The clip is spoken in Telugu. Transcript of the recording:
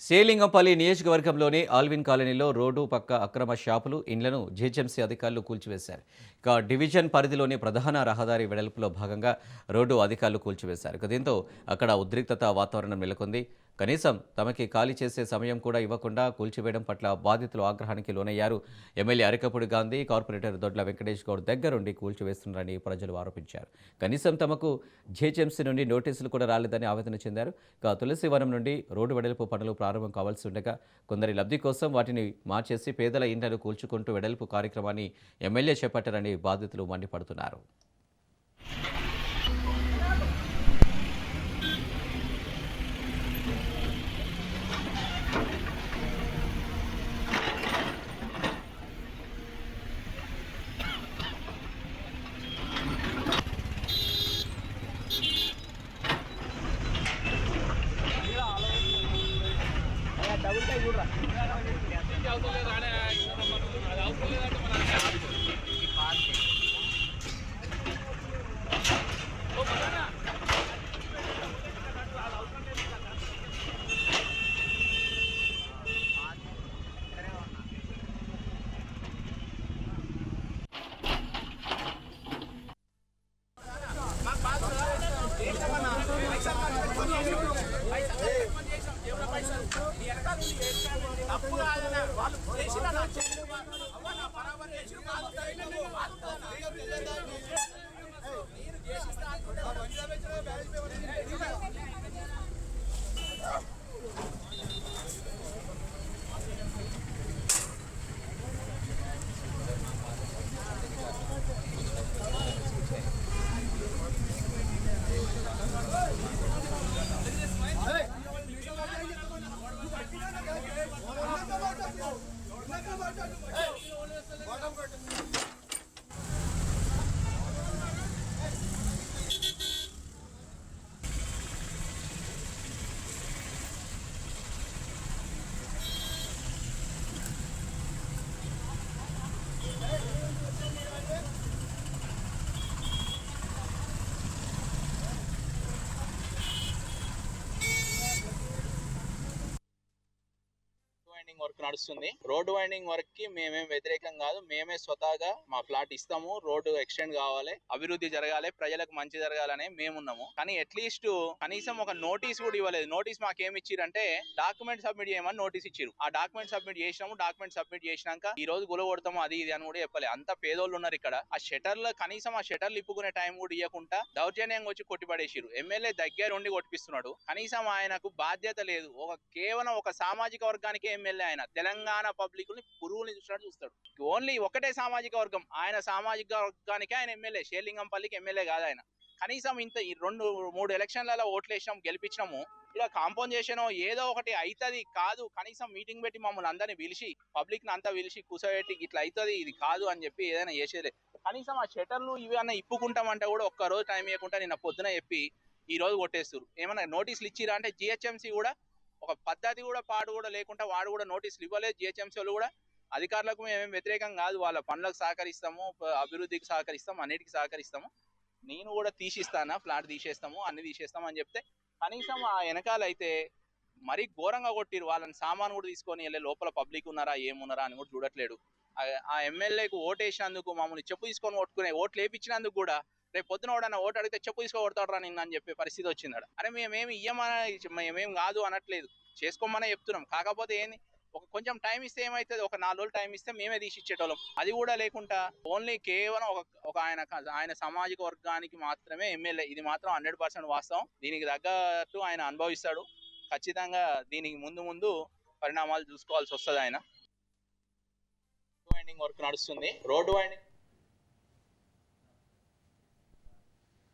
శ్రీలింగంపల్లి నియోజకవర్గంలోని ఆల్విన్ కాలనీలో రోడ్డు పక్క అక్రమ షాపులు, ఇండ్లను జీహెచ్ఎంసీ అధికారులు కూల్చివేశారు. ఇక డివిజన్ పరిధిలోని ప్రధాన రహదారి వెడల్పులో భాగంగా రోడ్డు అధికారులు కూల్చివేశారు. దీంతో అక్కడ ఉద్రిక్తత వాతావరణం నెలకొంది. కనీసం తమకి ఖాళీ చేసే సమయం కూడా ఇవ్వకుండా కూల్చివేయడం పట్ల బాధితులు ఆగ్రహానికి లోనయ్యారు. ఎమ్మెల్యే అరికపూడి గాంధీ, కార్పొరేటర్ దొడ్ల వెంకటేష్ గౌడ్ దగ్గరుండి కూల్చివేస్తున్నారని ప్రజలు ఆరోపించారు. కనీసం తమకు జీహెచ్ఎంసీ నుండి నోటీసులు కూడా రాలేదని ఆవేదన చెందారు. ఇక తులసివనం నుండి రోడ్డు వెడల్పు పనులు ప్రారంభం కావాల్సి ఉండగా కొందరి లబ్ధి కోసం వాటిని మార్చేసి పేదల ఇండ్లను కూల్చుకుంటూ వెడల్పు కార్యక్రమాన్ని ఎమ్మెల్యే చేపట్టారని బాధితులు మండిపడుతున్నారు. వర్క్ నడుస్తుంది. రోడ్డు వైండింగ్ వర్క్ కి మేమేం వ్యతిరేకం కాదు. మేమే స్వతహాగా మా ఫ్లాట్ ఇస్తాము, రోడ్డు ఎక్స్టెండ్ కావాలి, అభివృద్ధి జరగాలి, ప్రజలకు మంచి జరగాలని మేమున్నాము. కానీ అట్లీస్ట్ కనీసం ఒక నోటీస్ కూడా ఇవ్వలేదు. నోటీస్ మాకేమి ఇచ్చిరంటే డాక్యుమెంట్ సబ్మిట్ చేయమని నోటీస్ ఇచ్చారు. ఆ డాక్యుమెంట్ సబ్మిట్ చేసినాము. డాక్యుమెంట్ సబ్మిట్ చేసినాక ఈ రోజు గులగొడతాము అది ఇది అని కూడా చెప్పలేదు. అంత పేదోళ్ళు ఉన్నారు ఇక్కడ. ఆ షటర్లు కనీసం ఆ షటర్లు ఇప్పుకునే టైం కూడా ఇవ్వకుండా దౌర్జన్యంగా వచ్చి కొట్టిపడేసిరు. ఎమ్మెల్యే దగ్గరుండి కొట్టిపిస్తున్నాడు. కనీసం ఆయనకు బాధ్యత లేదు. కేవలం ఒక సామాజిక వర్గానికి ఎమ్మెల్యే. ఆయన తెలంగాణ పబ్లిక్ ని పురుగుని చూసినట్టు చూస్తాడు. ఓన్లీ ఒకటే సామాజిక వర్గం, ఆయన సామాజిక వర్గానికి ఆయన ఎమ్మెల్యే. శ్రీలింగంపల్లికి ఎమ్మెల్యే కాదు ఆయన. కనీసం ఇంత 2-3 ఎలక్షన్లలో ఓట్లు వేసినాం, గెలిపించినాము. ఇలా కాంపౌండ్ చేసానో ఏదో ఒకటి అవుతుంది కాదు. కనీసం మీటింగ్ పెట్టి మమ్మల్ని అందరినీ పిలిచి పబ్లిక్ ని అంతా పిలిచి కూర్చోబెట్టి ఇట్లా అవుతుంది ఇది కాదు అని చెప్పి ఏదైనా చేసేదే. కనీసం ఆ షటర్లు ఇవి అన్న ఇప్పుకుంటామంటే కూడా ఒక్క రోజు టైం ఇవ్వకుండా నిన్న పొద్దున చెప్పి ఈ రోజు కొట్టేస్తారు. ఏమన్నా నోటీసులు ఇచ్చిరా అంటే జిహెచ్ఎంసీ కూడా ఒక పద్ధతి కూడా పాడు కూడా లేకుండా వాడు కూడా నోటీసులు ఇవ్వలేదు. జిహెచ్ఎంసీ వాళ్ళు కూడా అధికారులకు మేమేం వ్యతిరేకం కాదు, వాళ్ళ పనులకు సహకరిస్తాము, అభివృద్ధికి సహకరిస్తాము, అన్నిటికీ సహకరిస్తాము. నేను కూడా తీసిస్తానా, ఫ్లాట్ తీసేస్తాము, అన్ని తీసేస్తాము అని చెప్తే కనీసం ఆ వెనకాల అయితే మరీ ఘోరంగా కొట్టిరు. వాళ్ళని సామాన్ కూడా తీసుకొని వెళ్ళే లోపల పబ్లిక్ ఉన్నారా ఏమున్నారా అని కూడా చూడట్లేడు. ఆ ఎమ్మెల్యేకు ఓటేసినందుకు మమ్మల్ని చెప్పు తీసుకొని కొట్టుకునే ఓట్లు వేయించినందుకు కూడా రేపు పొద్దున వాడన్న ఓటు అడిగితే చెప్పు తీసుకోబడతాడు రా నిన్న అని చెప్పే పరిస్థితి వచ్చిందాడు. అరే మేమేమి మేమేం కాదు అనట్లేదు, చేసుకోమనే చెప్తున్నాం. కాకపోతే ఏంది, కొంచెం టైం ఇస్తే ఏమవుతుంది, ఒక 4 రోజులు టైం ఇస్తే మేమే తీసి ఇచ్చేటోళ్ళం. అది కూడా లేకుండా ఓన్లీ కేవలం ఒక ఆయన సామాజిక వర్గానికి మాత్రమే ఎమ్మెల్యే. ఇది మాత్రం 100% వాస్తవం. దీనికి తగ్గట్టు ఆయన అనుభవిస్తాడు. ఖచ్చితంగా దీనికి ముందు పరిణామాలు చూసుకోవాల్సి వస్తుంది. ఆయన రోడ్డు వైండింగ్ వర్క్ నడుస్తుంది. Road winding